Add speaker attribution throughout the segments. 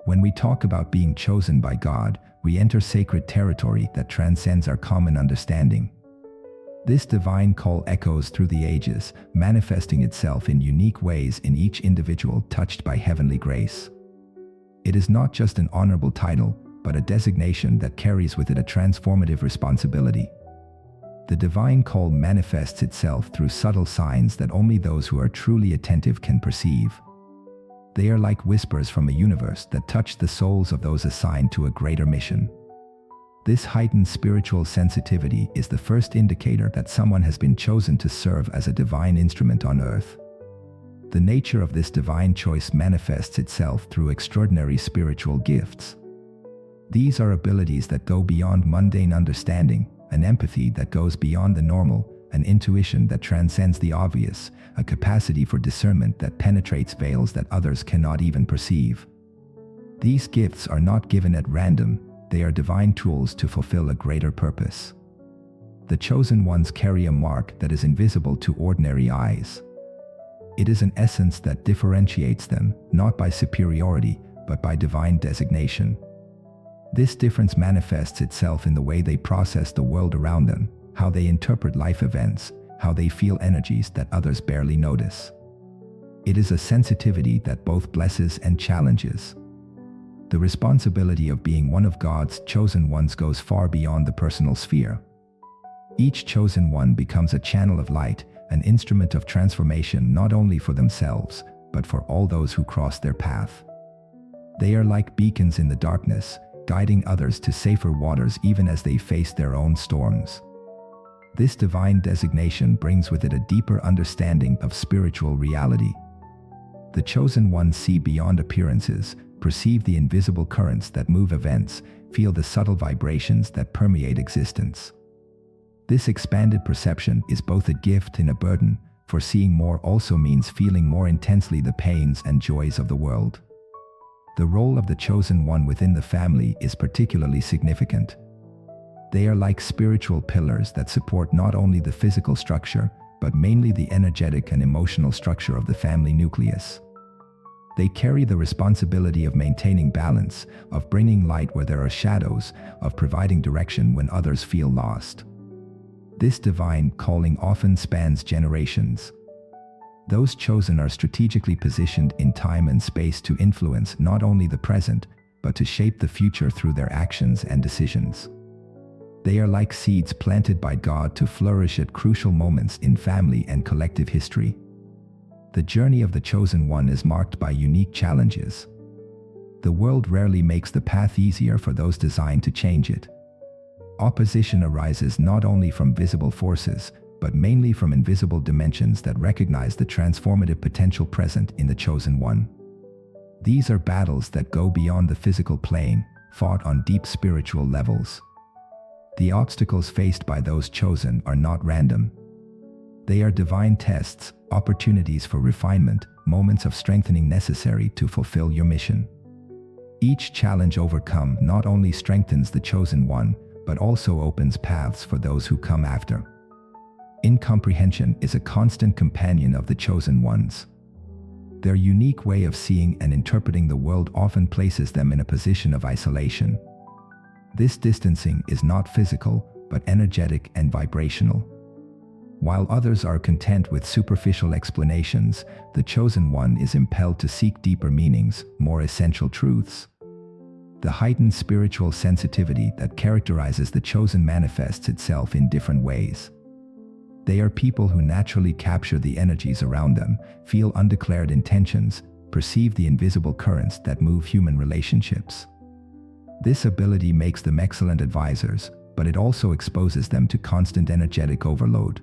Speaker 1: When we talk about being chosen by God, we enter sacred territory that transcends our common understanding. This divine call echoes through the ages, manifesting itself in unique ways in each individual touched by heavenly grace. It is not just an honorable title, but a designation that carries with it a transformative responsibility. The divine call manifests itself through subtle signs that only those who are truly attentive can perceive. They are like whispers from a universe that touch the souls of those assigned to a greater mission. This heightened spiritual sensitivity is the first indicator that someone has been chosen to serve as a divine instrument on earth. The nature of this divine choice manifests itself through extraordinary spiritual gifts. These are abilities that go beyond mundane understanding, an empathy that goes beyond the normal, an intuition that transcends the obvious, a capacity for discernment that penetrates veils that others cannot even perceive. These gifts are not given at random, they are divine tools to fulfill a greater purpose. The chosen ones carry a mark that is invisible to ordinary eyes. It is an essence that differentiates them, not by superiority, but by divine designation. This difference manifests itself in the way they process the world around them, how they interpret life events, how they feel energies that others barely notice. It is a sensitivity that both blesses and challenges. The responsibility of being one of God's chosen ones goes far beyond the personal sphere. Each chosen one becomes a channel of light, an instrument of transformation not only for themselves, but for all those who cross their path. They are like beacons in the darkness, guiding others to safer waters even as they face their own storms. This divine designation brings with it a deeper understanding of spiritual reality. The chosen ones see beyond appearances, perceive the invisible currents that move events, feel the subtle vibrations that permeate existence. This expanded perception is both a gift and a burden, for seeing more also means feeling more intensely the pains and joys of the world. The role of the chosen one within the family is particularly significant. They are like spiritual pillars that support not only the physical structure, but mainly the energetic and emotional structure of the family nucleus. They carry the responsibility of maintaining balance, of bringing light where there are shadows, of providing direction when others feel lost. This divine calling often spans generations. Those chosen are strategically positioned in time and space to influence not only the present, but to shape the future through their actions and decisions. They are like seeds planted by God to flourish at crucial moments in family and collective history. The journey of the chosen one is marked by unique challenges. The world rarely makes the path easier for those designed to change it. Opposition arises not only from visible forces, but mainly from invisible dimensions that recognize the transformative potential present in the chosen one. These are battles that go beyond the physical plane, fought on deep spiritual levels. The obstacles faced by those chosen are not random. They are divine tests, opportunities for refinement, moments of strengthening necessary to fulfill your mission. Each challenge overcome not only strengthens the chosen one, but also opens paths for those who come after. Incomprehension is a constant companion of the chosen ones. Their unique way of seeing and interpreting the world often places them in a position of isolation. This distancing is not physical, but energetic and vibrational. While others are content with superficial explanations, the chosen one is impelled to seek deeper meanings, more essential truths. The heightened spiritual sensitivity that characterizes the chosen manifests itself in different ways. They are people who naturally capture the energies around them, feel undeclared intentions, perceive the invisible currents that move human relationships. This ability makes them excellent advisors, but it also exposes them to constant energetic overload.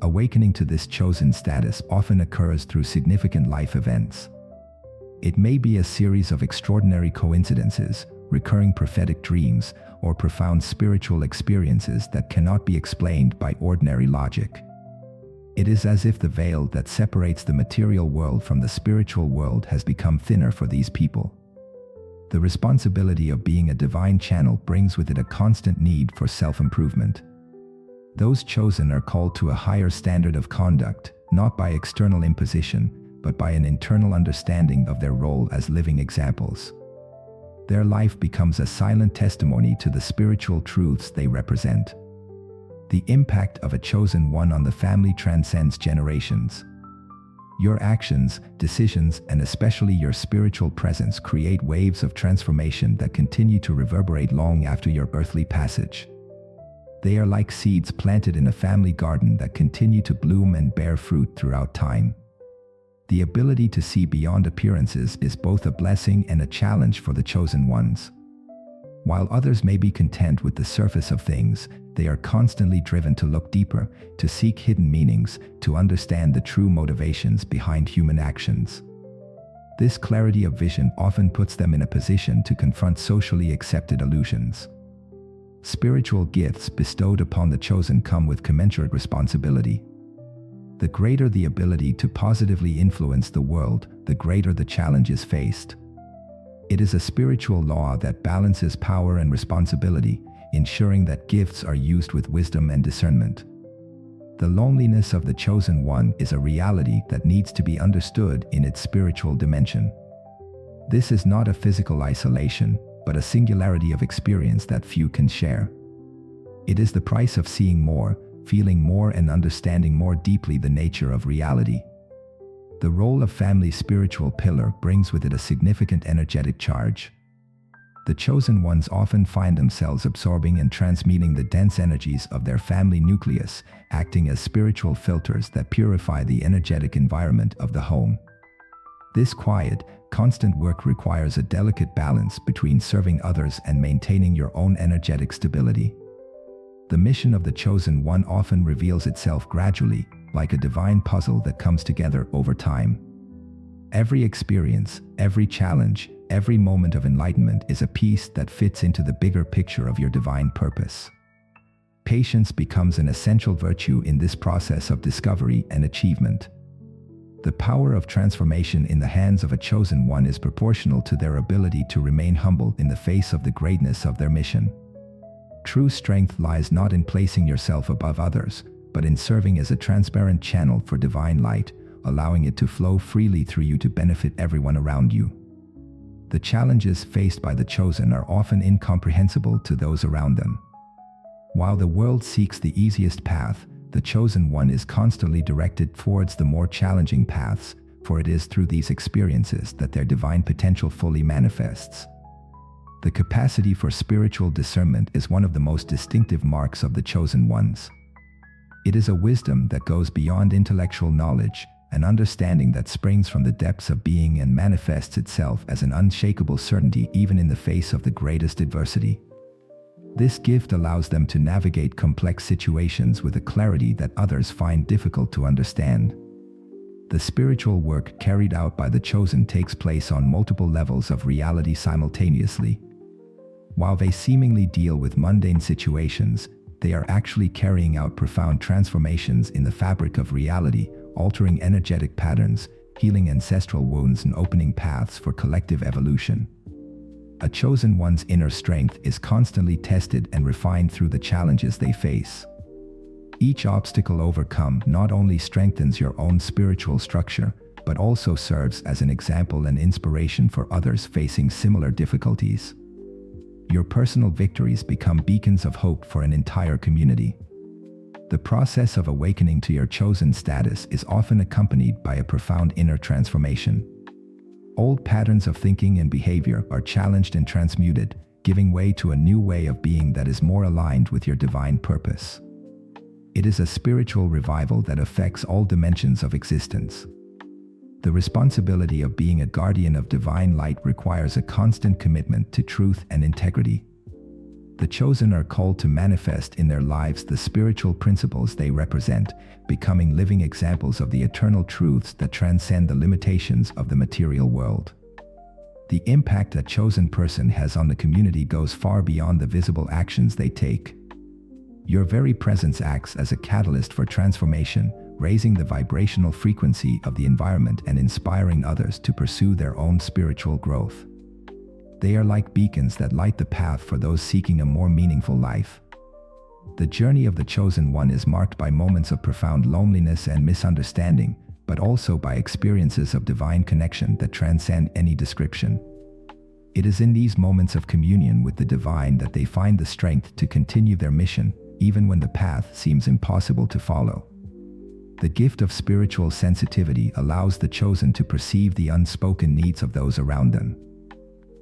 Speaker 1: Awakening to this chosen status often occurs through significant life events. It may be a series of extraordinary coincidences, recurring prophetic dreams, or profound spiritual experiences that cannot be explained by ordinary logic. It is as if the veil that separates the material world from the spiritual world has become thinner for these people. The responsibility of being a divine channel brings with it a constant need for self-improvement. Those chosen are called to a higher standard of conduct, not by external imposition, but by an internal understanding of their role as living examples. Their life becomes a silent testimony to the spiritual truths they represent. The impact of a chosen one on the family transcends generations. Your actions, decisions, and especially your spiritual presence create waves of transformation that continue to reverberate long after your earthly passage. They are like seeds planted in a family garden that continue to bloom and bear fruit throughout time. The ability to see beyond appearances is both a blessing and a challenge for the chosen ones. While others may be content with the surface of things, they are constantly driven to look deeper, to seek hidden meanings, to understand the true motivations behind human actions. This clarity of vision often puts them in a position to confront socially accepted illusions. Spiritual gifts bestowed upon the chosen come with commensurate responsibility. The greater the ability to positively influence the world, the greater the challenges faced. It is a spiritual law that balances power and responsibility, ensuring that gifts are used with wisdom and discernment. The loneliness of the chosen one is a reality that needs to be understood in its spiritual dimension. This is not a physical isolation, but a singularity of experience that few can share. It is the price of seeing more, feeling more, and understanding more deeply the nature of reality. The role of family's spiritual pillar brings with it a significant energetic charge. The chosen ones often find themselves absorbing and transmuting the dense energies of their family nucleus, acting as spiritual filters that purify the energetic environment of the home. This quiet, constant work requires a delicate balance between serving others and maintaining your own energetic stability. The mission of the chosen one often reveals itself gradually, like a divine puzzle that comes together over time. Every experience, every challenge, every moment of enlightenment is a piece that fits into the bigger picture of your divine purpose. Patience becomes an essential virtue in this process of discovery and achievement. The power of transformation in the hands of a chosen one is proportional to their ability to remain humble in the face of the greatness of their mission. True strength lies not in placing yourself above others, but in serving as a transparent channel for divine light, allowing it to flow freely through you to benefit everyone around you. The challenges faced by the chosen are often incomprehensible to those around them. While the world seeks the easiest path, the chosen one is constantly directed towards the more challenging paths, for it is through these experiences that their divine potential fully manifests. The capacity for spiritual discernment is one of the most distinctive marks of the chosen ones. It is a wisdom that goes beyond intellectual knowledge, an understanding that springs from the depths of being and manifests itself as an unshakable certainty even in the face of the greatest adversity. This gift allows them to navigate complex situations with a clarity that others find difficult to understand. The spiritual work carried out by the chosen takes place on multiple levels of reality simultaneously. While they seemingly deal with mundane situations, they are actually carrying out profound transformations in the fabric of reality, altering energetic patterns, healing ancestral wounds, and opening paths for collective evolution. A chosen one's inner strength is constantly tested and refined through the challenges they face. Each obstacle overcome not only strengthens your own spiritual structure, but also serves as an example and inspiration for others facing similar difficulties. Your personal victories become beacons of hope for an entire community. The process of awakening to your chosen status is often accompanied by a profound inner transformation. Old patterns of thinking and behavior are challenged and transmuted, giving way to a new way of being that is more aligned with your divine purpose. It is a spiritual revival that affects all dimensions of existence. The responsibility of being a guardian of divine light requires a constant commitment to truth and integrity. The chosen are called to manifest in their lives the spiritual principles they represent, becoming living examples of the eternal truths that transcend the limitations of the material world. The impact a chosen person has on the community goes far beyond the visible actions they take. Your very presence acts as a catalyst for transformation, raising the vibrational frequency of the environment and inspiring others to pursue their own spiritual growth. They are like beacons that light the path for those seeking a more meaningful life. The journey of the chosen one is marked by moments of profound loneliness and misunderstanding, but also by experiences of divine connection that transcend any description. It is in these moments of communion with the divine that they find the strength to continue their mission, even when the path seems impossible to follow. The gift of spiritual sensitivity allows the chosen to perceive the unspoken needs of those around them.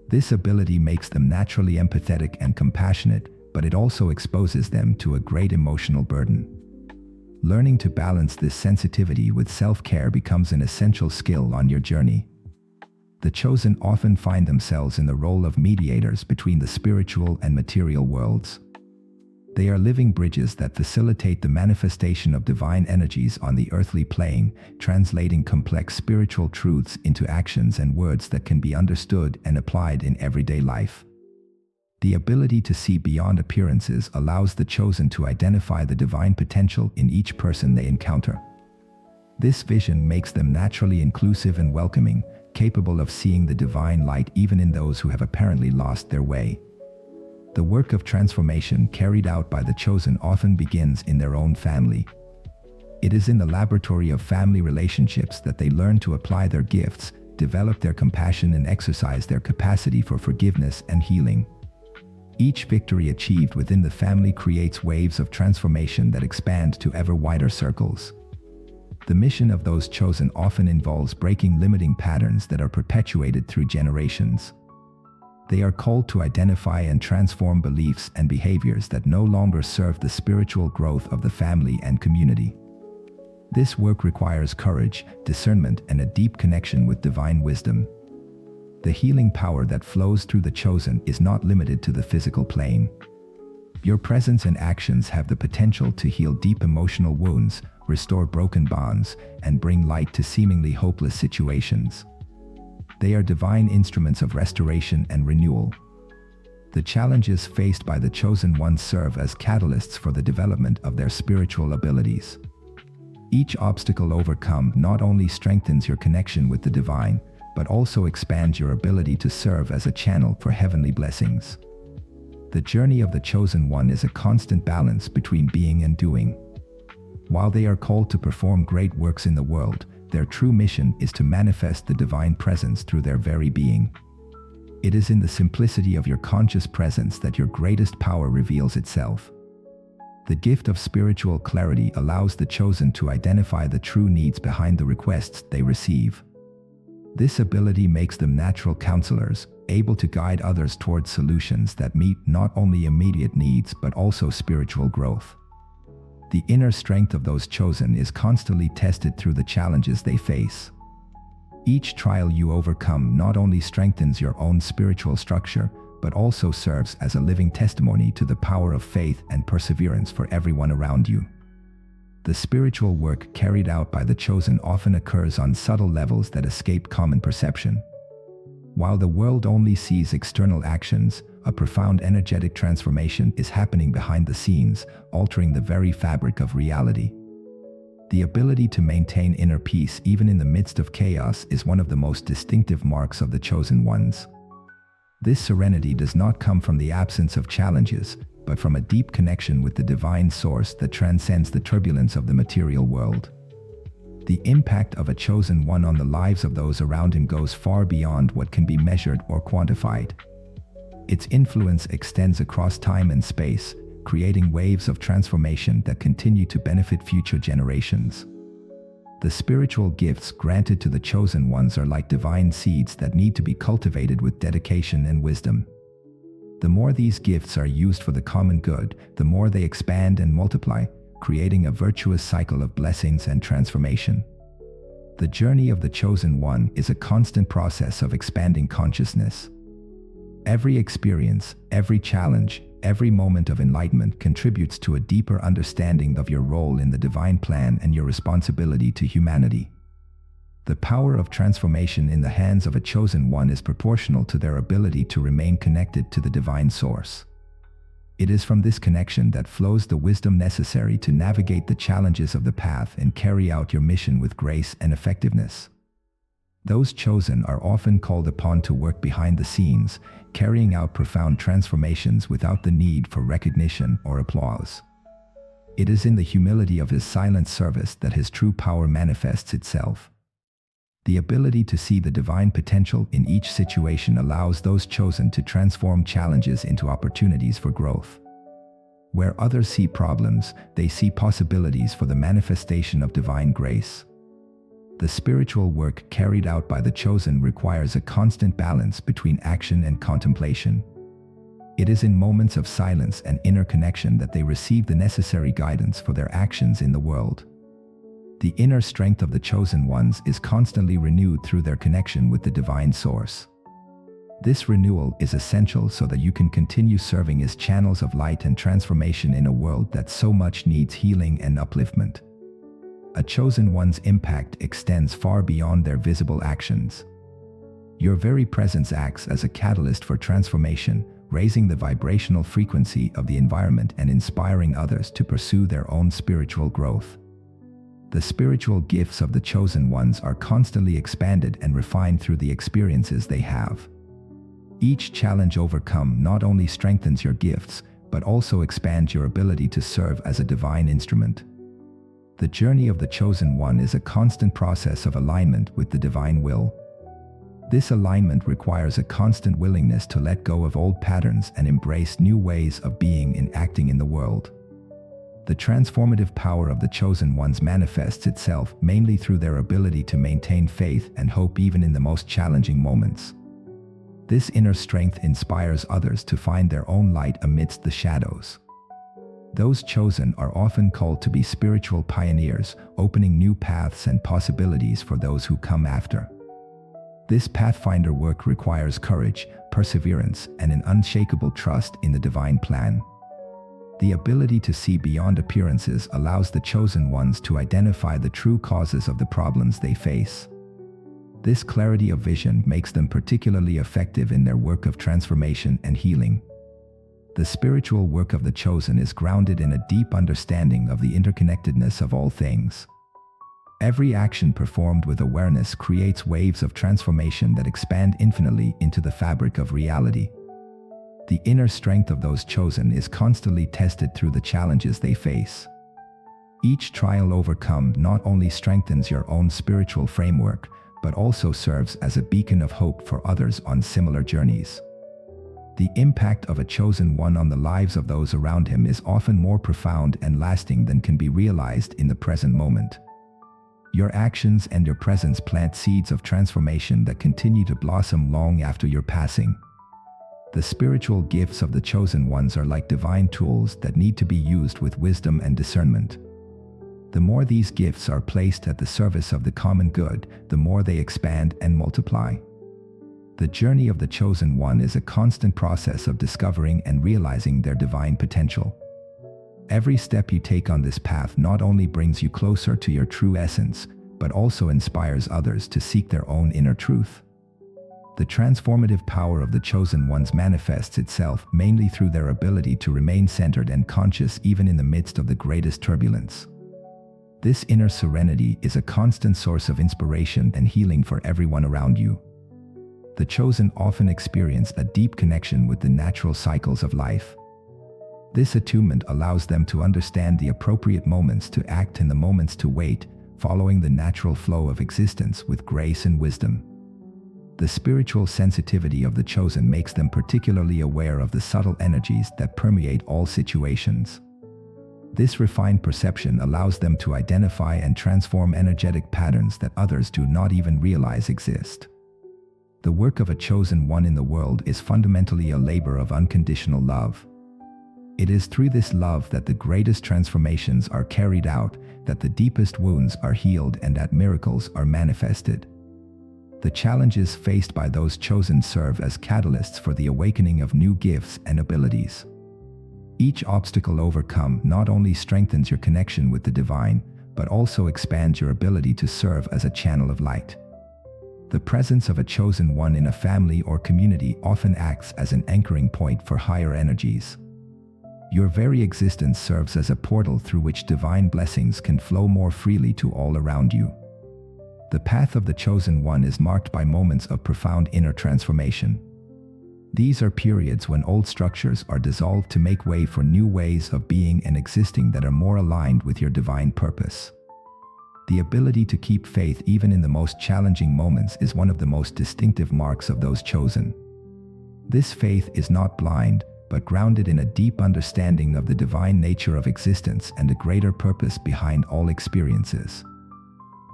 Speaker 1: This ability makes them naturally empathetic and compassionate, but it also exposes them to a great emotional burden. Learning to balance this sensitivity with self-care becomes an essential skill on your journey. The chosen often find themselves in the role of mediators between the spiritual and material worlds. They are living bridges that facilitate the manifestation of divine energies on the earthly plane, translating complex spiritual truths into actions and words that can be understood and applied in everyday life. The ability to see beyond appearances allows the chosen to identify the divine potential in each person they encounter. This vision makes them naturally inclusive and welcoming, capable of seeing the divine light even in those who have apparently lost their way. The work of transformation carried out by the chosen often begins in their own family. It is in the laboratory of family relationships that they learn to apply their gifts, develop their compassion, and exercise their capacity for forgiveness and healing. Each victory achieved within the family creates waves of transformation that expand to ever wider circles. The mission of those chosen often involves breaking limiting patterns that are perpetuated through generations. They are called to identify and transform beliefs and behaviors that no longer serve the spiritual growth of the family and community. This work requires courage, discernment, and a deep connection with divine wisdom. The healing power that flows through the chosen is not limited to the physical plane. Your presence and actions have the potential to heal deep emotional wounds, restore broken bonds, and bring light to seemingly hopeless situations. They are divine instruments of restoration and renewal. The challenges faced by the chosen ones serve as catalysts for the development of their spiritual abilities. Each obstacle overcome not only strengthens your connection with the divine, but also expands your ability to serve as a channel for heavenly blessings. The journey of the chosen one is a constant balance between being and doing. While they are called to perform great works in the world, their true mission is to manifest the divine presence through their very being. It is in the simplicity of your conscious presence that your greatest power reveals itself. The gift of spiritual clarity allows the chosen to identify the true needs behind the requests they receive. This ability makes them natural counselors, able to guide others towards solutions that meet not only immediate needs but also spiritual growth. The inner strength of those chosen is constantly tested through the challenges they face. Each trial you overcome not only strengthens your own spiritual structure, but also serves as a living testimony to the power of faith and perseverance for everyone around you. The spiritual work carried out by the chosen often occurs on subtle levels that escape common perception. While the world only sees external actions, a profound energetic transformation is happening behind the scenes, altering the very fabric of reality. The ability to maintain inner peace even in the midst of chaos is one of the most distinctive marks of the chosen ones. This serenity does not come from the absence of challenges, but from a deep connection with the divine source that transcends the turbulence of the material world. The impact of a chosen one on the lives of those around him goes far beyond what can be measured or quantified. Its influence extends across time and space, creating waves of transformation that continue to benefit future generations. The spiritual gifts granted to the chosen ones are like divine seeds that need to be cultivated with dedication and wisdom. The more these gifts are used for the common good, the more they expand and multiply, creating a virtuous cycle of blessings and transformation. The journey of the chosen one is a constant process of expanding consciousness. Every experience, every challenge, every moment of enlightenment contributes to a deeper understanding of your role in the divine plan and your responsibility to humanity. The power of transformation in the hands of a chosen one is proportional to their ability to remain connected to the divine source. It is from this connection that flows the wisdom necessary to navigate the challenges of the path and carry out your mission with grace and effectiveness. Those chosen are often called upon to work behind the scenes, carrying out profound transformations without the need for recognition or applause. It is in the humility of his silent service that his true power manifests itself. The ability to see the divine potential in each situation allows those chosen to transform challenges into opportunities for growth. Where others see problems, they see possibilities for the manifestation of divine grace. The spiritual work carried out by the chosen requires a constant balance between action and contemplation. It is in moments of silence and inner connection that they receive the necessary guidance for their actions in the world. The inner strength of the chosen ones is constantly renewed through their connection with the divine source. This renewal is essential so that you can continue serving as channels of light and transformation in a world that so much needs healing and upliftment. A chosen one's impact extends far beyond their visible actions. Your very presence acts as a catalyst for transformation, raising the vibrational frequency of the environment and inspiring others to pursue their own spiritual growth. The spiritual gifts of the chosen ones are constantly expanded and refined through the experiences they have. Each challenge overcome not only strengthens your gifts, but also expands your ability to serve as a divine instrument. The journey of the chosen one is a constant process of alignment with the divine will. This alignment requires a constant willingness to let go of old patterns and embrace new ways of being and acting in the world. The transformative power of the chosen ones manifests itself mainly through their ability to maintain faith and hope even in the most challenging moments. This inner strength inspires others to find their own light amidst the shadows. Those chosen are often called to be spiritual pioneers, opening new paths and possibilities for those who come after. This pathfinder work requires courage, perseverance, and an unshakable trust in the divine plan. The ability to see beyond appearances allows the chosen ones to identify the true causes of the problems they face. This clarity of vision makes them particularly effective in their work of transformation and healing. The spiritual work of the chosen is grounded in a deep understanding of the interconnectedness of all things. Every action performed with awareness creates waves of transformation that expand infinitely into the fabric of reality. The inner strength of those chosen is constantly tested through the challenges they face. Each trial overcome not only strengthens your own spiritual framework, but also serves as a beacon of hope for others on similar journeys. The impact of a chosen one on the lives of those around him is often more profound and lasting than can be realized in the present moment. Your actions and your presence plant seeds of transformation that continue to blossom long after your passing. The spiritual gifts of the chosen ones are like divine tools that need to be used with wisdom and discernment. The more these gifts are placed at the service of the common good, the more they expand and multiply. The journey of the chosen one is a constant process of discovering and realizing their divine potential. Every step you take on this path not only brings you closer to your true essence, but also inspires others to seek their own inner truth. The transformative power of the chosen ones manifests itself mainly through their ability to remain centered and conscious even in the midst of the greatest turbulence. This inner serenity is a constant source of inspiration and healing for everyone around you. The chosen often experience a deep connection with the natural cycles of life. This attunement allows them to understand the appropriate moments to act and the moments to wait, following the natural flow of existence with grace and wisdom. The spiritual sensitivity of the chosen makes them particularly aware of the subtle energies that permeate all situations. This refined perception allows them to identify and transform energetic patterns that others do not even realize exist. The work of a chosen one in the world is fundamentally a labor of unconditional love. It is through this love that the greatest transformations are carried out, that the deepest wounds are healed, and that miracles are manifested. The challenges faced by those chosen serve as catalysts for the awakening of new gifts and abilities. Each obstacle overcome not only strengthens your connection with the divine, but also expands your ability to serve as a channel of light. The presence of a chosen one in a family or community often acts as an anchoring point for higher energies. Your very existence serves as a portal through which divine blessings can flow more freely to all around you. The path of the chosen one is marked by moments of profound inner transformation. These are periods when old structures are dissolved to make way for new ways of being and existing that are more aligned with your divine purpose. The ability to keep faith even in the most challenging moments is one of the most distinctive marks of those chosen. This faith is not blind, but grounded in a deep understanding of the divine nature of existence and a greater purpose behind all experiences.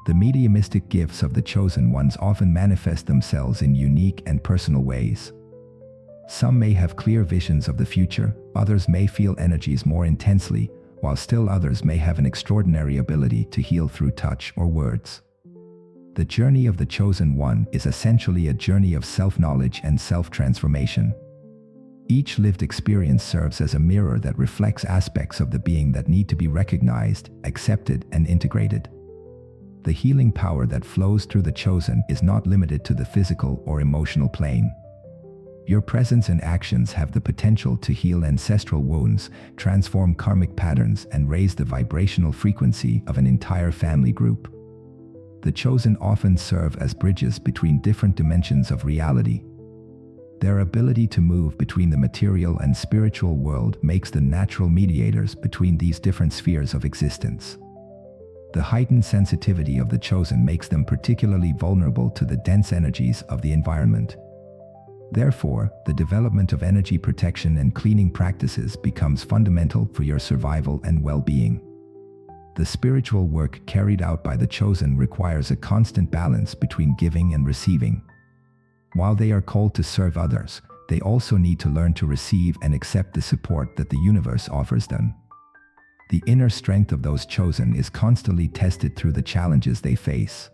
Speaker 1: The mediumistic gifts of the chosen ones often manifest themselves in unique and personal ways. Some may have clear visions of the future, others may feel energies more intensely, while still others may have an extraordinary ability to heal through touch or words. The journey of the chosen one is essentially a journey of self-knowledge and self-transformation. Each lived experience serves as a mirror that reflects aspects of the being that need to be recognized, accepted, and integrated. The healing power that flows through the chosen is not limited to the physical or emotional plane. Your presence and actions have the potential to heal ancestral wounds, transform karmic patterns, and raise the vibrational frequency of an entire family group. The chosen often serve as bridges between different dimensions of reality. Their ability to move between the material and spiritual world makes them natural mediators between these different spheres of existence. The heightened sensitivity of the chosen makes them particularly vulnerable to the dense energies of the environment. Therefore, the development of energy protection and cleaning practices becomes fundamental for your survival and well-being. The spiritual work carried out by the chosen requires a constant balance between giving and receiving. While they are called to serve others, they also need to learn to receive and accept the support that the universe offers them. The inner strength of those chosen is constantly tested through the challenges they face.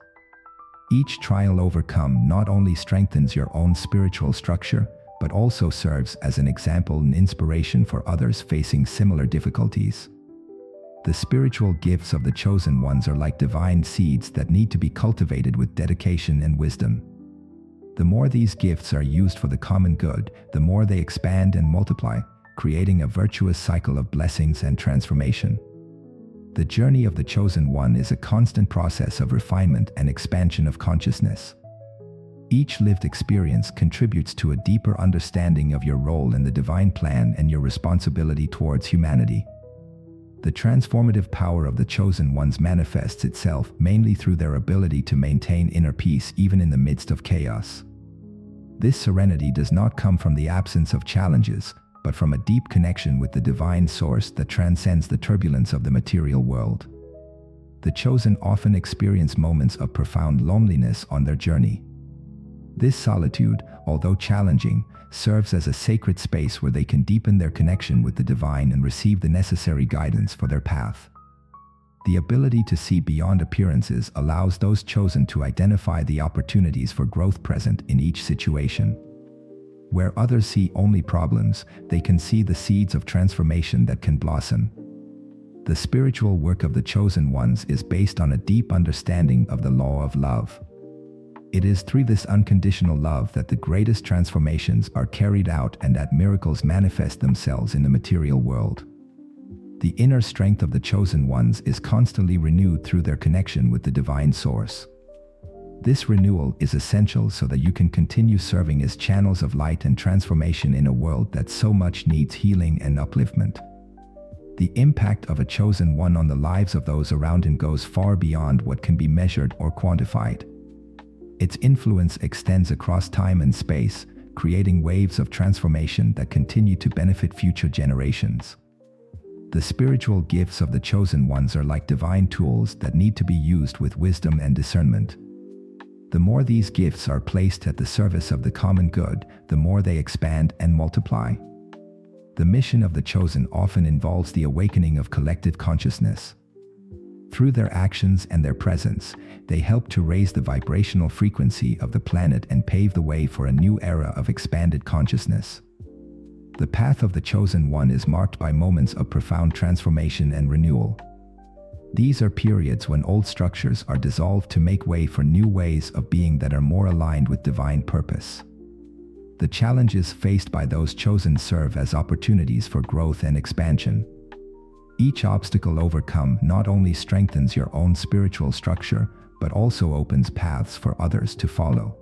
Speaker 1: Each trial overcome not only strengthens your own spiritual structure, but also serves as an example and inspiration for others facing similar difficulties. The spiritual gifts of the chosen ones are like divine seeds that need to be cultivated with dedication and wisdom. The more these gifts are used for the common good, the more they expand and multiply, creating a virtuous cycle of blessings and transformation. The journey of the chosen one is a constant process of refinement and expansion of consciousness. Each lived experience contributes to a deeper understanding of your role in the divine plan and your responsibility towards humanity. The transformative power of the chosen ones manifests itself mainly through their ability to maintain inner peace even in the midst of chaos. This serenity does not come from the absence of challenges, but from a deep connection with the divine source that transcends the turbulence of the material world. The chosen often experience moments of profound loneliness on their journey. This solitude, although challenging, serves as a sacred space where they can deepen their connection with the divine and receive the necessary guidance for their path. The ability to see beyond appearances allows those chosen to identify the opportunities for growth present in each situation. Where others see only problems, they can see the seeds of transformation that can blossom. The spiritual work of the chosen ones is based on a deep understanding of the law of love. It is through this unconditional love that the greatest transformations are carried out and that miracles manifest themselves in the material world. The inner strength of the chosen ones is constantly renewed through their connection with the divine source. This renewal is essential so that you can continue serving as channels of light and transformation in a world that so much needs healing and upliftment. The impact of a chosen one on the lives of those around him goes far beyond what can be measured or quantified. Its influence extends across time and space, creating waves of transformation that continue to benefit future generations. The spiritual gifts of the chosen ones are like divine tools that need to be used with wisdom and discernment. The more these gifts are placed at the service of the common good, the more they expand and multiply. The mission of the chosen often involves the awakening of collective consciousness. Through their actions and their presence, they help to raise the vibrational frequency of the planet and pave the way for a new era of expanded consciousness. The path of the chosen one is marked by moments of profound transformation and renewal. These are periods when old structures are dissolved to make way for new ways of being that are more aligned with divine purpose. The challenges faced by those chosen serve as opportunities for growth and expansion. Each obstacle overcome not only strengthens your own spiritual structure, but also opens paths for others to follow.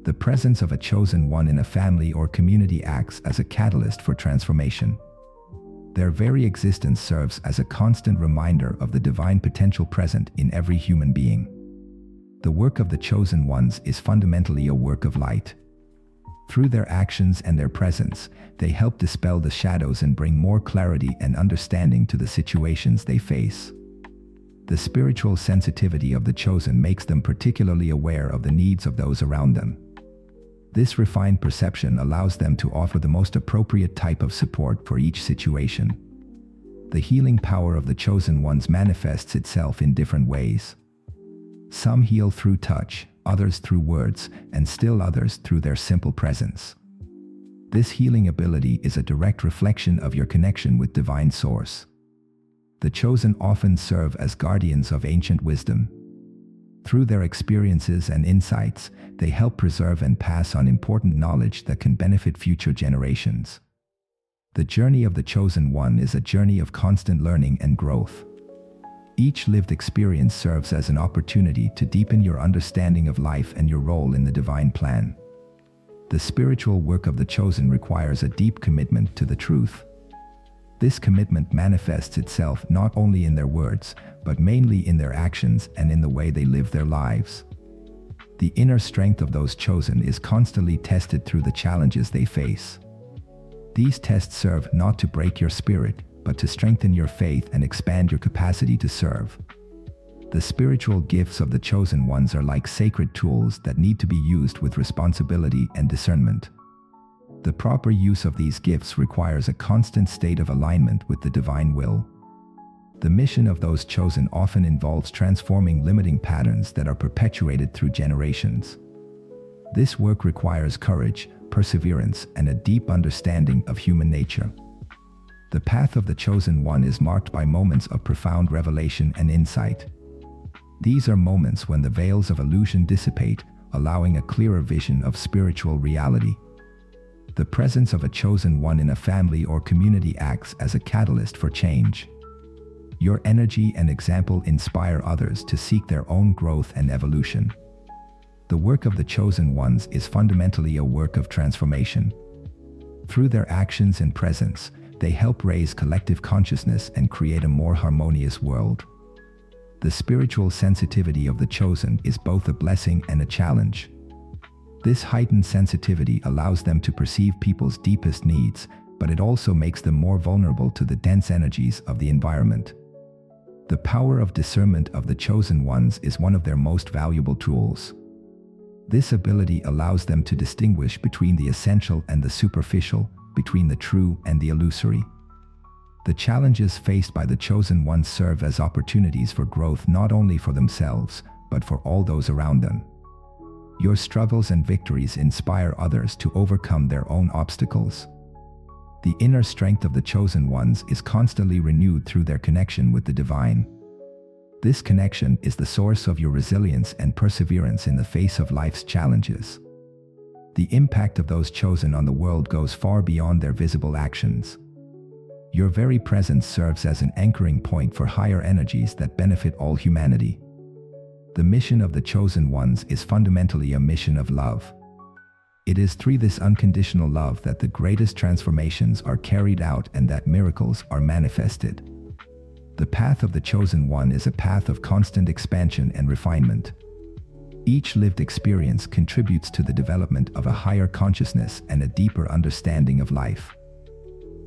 Speaker 1: The presence of a chosen one in a family or community acts as a catalyst for transformation. Their very existence serves as a constant reminder of the divine potential present in every human being. The work of the chosen ones is fundamentally a work of light. Through their actions and their presence, they help dispel the shadows and bring more clarity and understanding to the situations they face. The spiritual sensitivity of the chosen makes them particularly aware of the needs of those around them. This refined perception allows them to offer the most appropriate type of support for each situation. The healing power of the chosen ones manifests itself in different ways. Some heal through touch, others through words, and still others through their simple presence. This healing ability is a direct reflection of your connection with Divine Source. The chosen often serve as guardians of ancient wisdom. Through their experiences and insights, they help preserve and pass on important knowledge that can benefit future generations. The journey of the chosen one is a journey of constant learning and growth. Each lived experience serves as an opportunity to deepen your understanding of life and your role in the divine plan. The spiritual work of the chosen requires a deep commitment to the truth. This commitment manifests itself not only in their words, but mainly in their actions and in the way they live their lives. The inner strength of those chosen is constantly tested through the challenges they face. These tests serve not to break your spirit, but to strengthen your faith and expand your capacity to serve. The spiritual gifts of the chosen ones are like sacred tools that need to be used with responsibility and discernment. The proper use of these gifts requires a constant state of alignment with the divine will. The mission of those chosen often involves transforming limiting patterns that are perpetuated through generations. This work requires courage, perseverance, and a deep understanding of human nature. The path of the chosen one is marked by moments of profound revelation and insight. These are moments when the veils of illusion dissipate, allowing a clearer vision of spiritual reality. The presence of a chosen one in a family or community acts as a catalyst for change. Your energy and example inspire others to seek their own growth and evolution. The work of the chosen ones is fundamentally a work of transformation. Through their actions and presence, they help raise collective consciousness and create a more harmonious world. The spiritual sensitivity of the chosen is both a blessing and a challenge. This heightened sensitivity allows them to perceive people's deepest needs, but it also makes them more vulnerable to the dense energies of the environment. The power of discernment of the chosen ones is one of their most valuable tools. This ability allows them to distinguish between the essential and the superficial, between the true and the illusory. The challenges faced by the chosen ones serve as opportunities for growth not only for themselves, but for all those around them. Your struggles and victories inspire others to overcome their own obstacles. The inner strength of the chosen ones is constantly renewed through their connection with the divine. This connection is the source of your resilience and perseverance in the face of life's challenges. The impact of those chosen on the world goes far beyond their visible actions. Your very presence serves as an anchoring point for higher energies that benefit all humanity. The mission of the chosen ones is fundamentally a mission of love. It is through this unconditional love that the greatest transformations are carried out and that miracles are manifested. The path of the chosen one is a path of constant expansion and refinement. Each lived experience contributes to the development of a higher consciousness and a deeper understanding of life.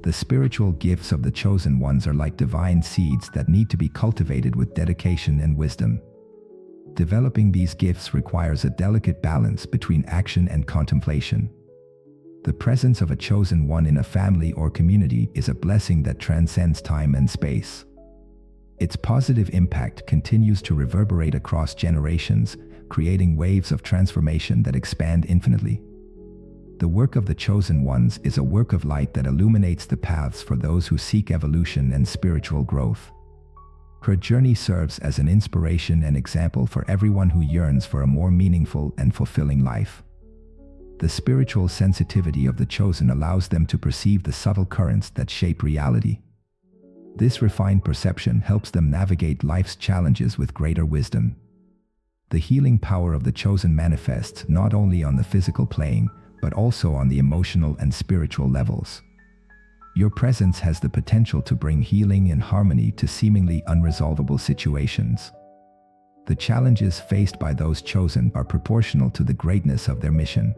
Speaker 1: The spiritual gifts of the chosen ones are like divine seeds that need to be cultivated with dedication and wisdom. Developing these gifts requires a delicate balance between action and contemplation. The presence of a chosen one in a family or community is a blessing that transcends time and space. Its positive impact continues to reverberate across generations, creating waves of transformation that expand infinitely. The work of the chosen ones is a work of light that illuminates the paths for those who seek evolution and spiritual growth. Her journey serves as an inspiration and example for everyone who yearns for a more meaningful and fulfilling life. The spiritual sensitivity of the chosen allows them to perceive the subtle currents that shape reality. This refined perception helps them navigate life's challenges with greater wisdom. The healing power of the chosen manifests not only on the physical plane, but also on the emotional and spiritual levels. Your presence has the potential to bring healing and harmony to seemingly unresolvable situations. The challenges faced by those chosen are proportional to the greatness of their mission.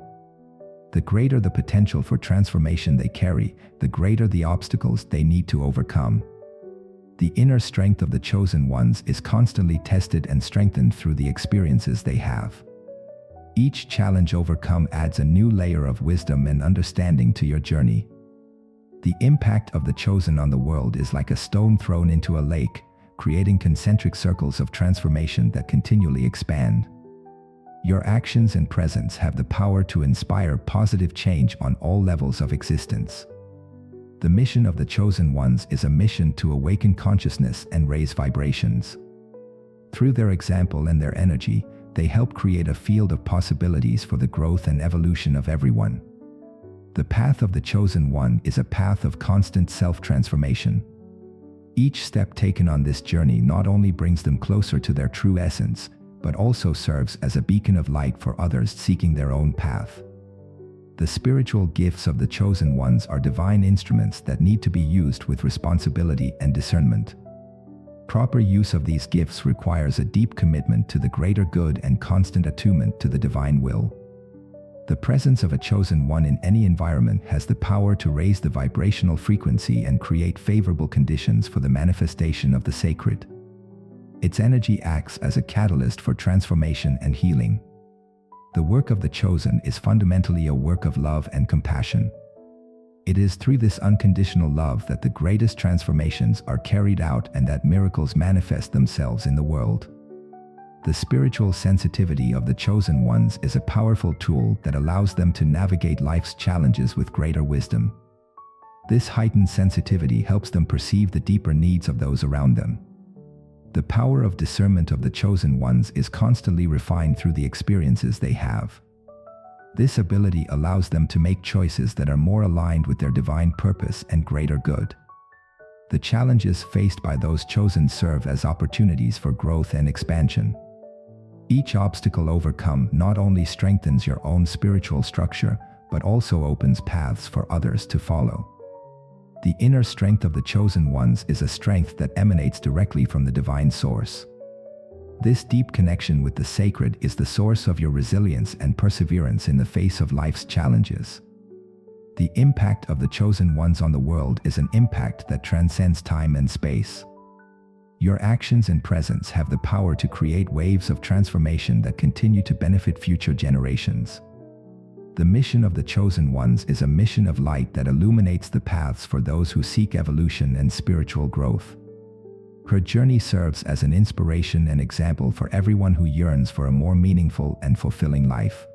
Speaker 1: The greater the potential for transformation they carry, the greater the obstacles they need to overcome. The inner strength of the chosen ones is constantly tested and strengthened through the experiences they have. Each challenge overcome adds a new layer of wisdom and understanding to your journey. The impact of the chosen on the world is like a stone thrown into a lake, creating concentric circles of transformation that continually expand. Your actions and presence have the power to inspire positive change on all levels of existence. The mission of the chosen ones is a mission to awaken consciousness and raise vibrations. Through their example and their energy, they help create a field of possibilities for the growth and evolution of everyone. The path of the chosen one is a path of constant self-transformation. Each step taken on this journey not only brings them closer to their true essence, but also serves as a beacon of light for others seeking their own path. The spiritual gifts of the chosen ones are divine instruments that need to be used with responsibility and discernment. Proper use of these gifts requires a deep commitment to the greater good and constant attunement to the divine will. The presence of a chosen one in any environment has the power to raise the vibrational frequency and create favorable conditions for the manifestation of the sacred. Its energy acts as a catalyst for transformation and healing. The work of the chosen is fundamentally a work of love and compassion. It is through this unconditional love that the greatest transformations are carried out and that miracles manifest themselves in the world. The spiritual sensitivity of the chosen ones is a powerful tool that allows them to navigate life's challenges with greater wisdom. This heightened sensitivity helps them perceive the deeper needs of those around them. The power of discernment of the chosen ones is constantly refined through the experiences they have. This ability allows them to make choices that are more aligned with their divine purpose and greater good. The challenges faced by those chosen serve as opportunities for growth and expansion. Each obstacle overcome not only strengthens your own spiritual structure, but also opens paths for others to follow. The inner strength of the chosen ones is a strength that emanates directly from the divine source. This deep connection with the sacred is the source of your resilience and perseverance in the face of life's challenges. The impact of the chosen ones on the world is an impact that transcends time and space. Your actions and presence have the power to create waves of transformation that continue to benefit future generations. The mission of the chosen ones is a mission of light that illuminates the paths for those who seek evolution and spiritual growth. Her journey serves as an inspiration and example for everyone who yearns for a more meaningful and fulfilling life.